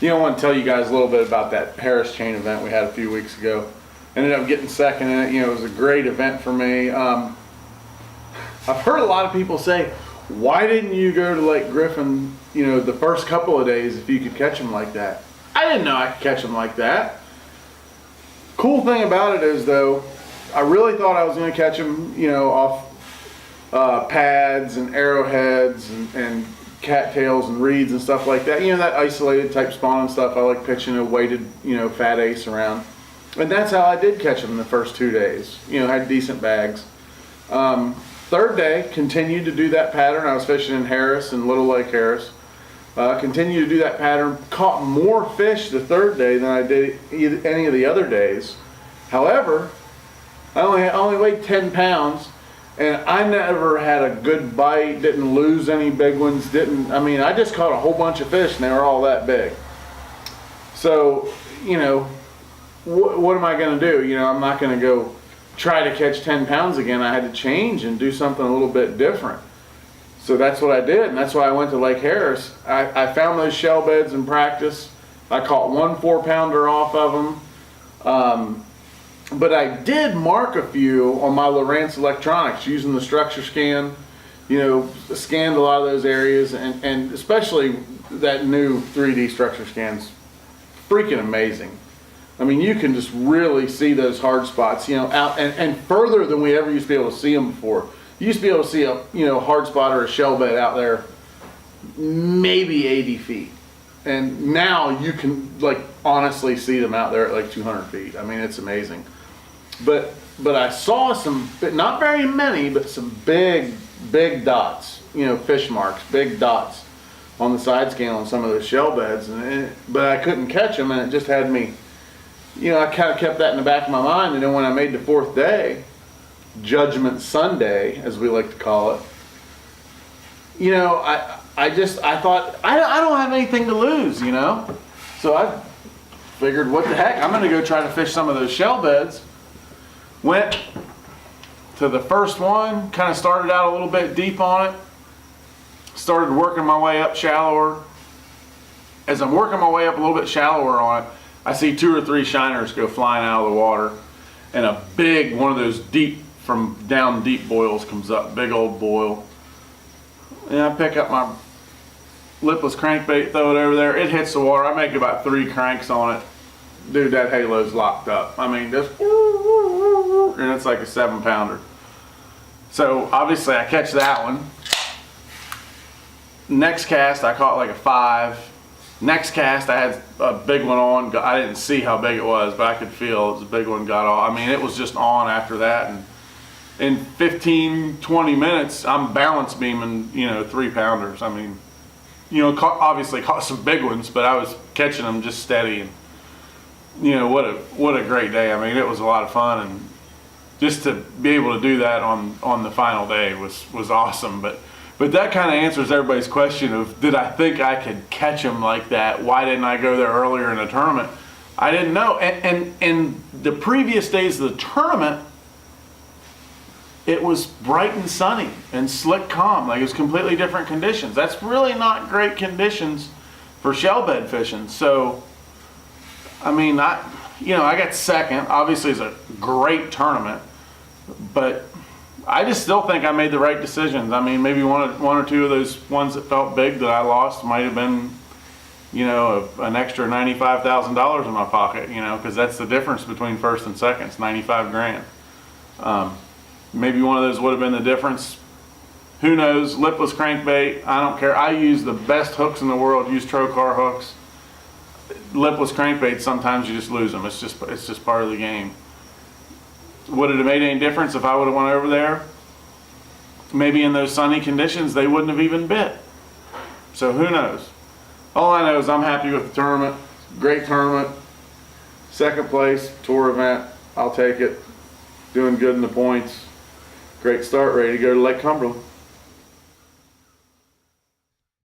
I want to tell you guys a little bit about that Harris Chain event we had a few weeks ago. Ended up getting second in it. It was a great event for me. I've heard a lot of people say, why didn't you go to Lake Griffin, the first couple of days if you could catch them like that? I didn't know I could catch them like that. Cool thing about it is, though, I really thought I was going to catch them, off pads and arrowheads and cattails and reeds and stuff like that. That isolated type spawn and stuff. I like pitching a weighted, fat ace around. And that's how I did catch them the first 2 days. Had decent bags. Third day, continued to do that pattern. I was fishing in Harris and Little Lake Harris. Continued to do that pattern. Caught more fish the third day than I did any of the other days. However, I only weighed 10 pounds. And I never had a good bite, didn't lose any big ones, I just caught a whole bunch of fish and they were all that big. So, what am I going to do? I'm not going to go try to catch 10 pounds again. I had to change and do something a little bit different. So that's what I did, and that's why I went to Lake Harris. I found those shell beds in practice. I caught 1 4-pounder off of them. But I did mark a few on my Lowrance electronics using the structure scan. Scanned a lot of those areas, and especially that new 3D structure scan's freaking amazing. You can just really see those hard spots, out and further than we ever used to be able to see them before. You used to be able to see a hard spot or a shell bed out there maybe 80 feet. And now you can honestly see them out there at 200 feet. It's amazing. But I saw some, not very many, but some big dots, fish marks, big dots on the side scale on some of those shell beds. But I couldn't catch them, and it just had me, I kind of kept that in the back of my mind. And then when I made the 4th day, Judgment Sunday, as we like to call it, I thought, I don't have anything to lose, So I figured, what the heck, I'm going to go try to fish some of those shell beds. Went to the first one, kind of started out a little bit deep on it, started working my way up shallower. As I'm working my way up a little bit shallower on it, I see 2 or 3 shiners go flying out of the water, and a big one of those from down deep boils comes up, big old boil. And I pick up my lipless crankbait, throw it over there. It hits the water. I make about 3 cranks on it. Dude, that halo's locked up. Just, and it's like a 7-pounder. So obviously I catch that one. Next cast I caught like a 5. Next cast I had a big one on. I didn't see how big it was, but I could feel it was a big one. Got off. It was just on after that, and in 15-20 minutes I'm balance beaming 3-pounders. Obviously caught some big ones, but I was catching them just steady. And what a great day. It was a lot of fun, and just to be able to do that on the final day was awesome. But that kind of answers everybody's question of, did I think I could catch them like that? Why didn't I go there earlier in the tournament? I didn't know. And the previous days of the tournament, it was bright and sunny and slick calm. It was completely different conditions. That's really not great conditions for shell bed fishing. So I got second. Obviously, it's a great tournament, but I just still think I made the right decisions. Maybe one or two of those ones that felt big that I lost might have been, an extra $95,000 in my pocket, because that's the difference between first and second. It's 95 grand. Maybe one of those would have been the difference. Who knows? Lipless crankbait. I don't care. I use the best hooks in the world. Use Trocar hooks. Lipless crankbait, sometimes you just lose them. It's just part of the game. Would it have made any difference if I would have went over there? Maybe in those sunny conditions they wouldn't have even bit. So who knows? All I know is I'm happy with the tournament. Great tournament. Second place, tour event. I'll take it. Doing good in the points. Great start, ready to go to Lake Cumberland.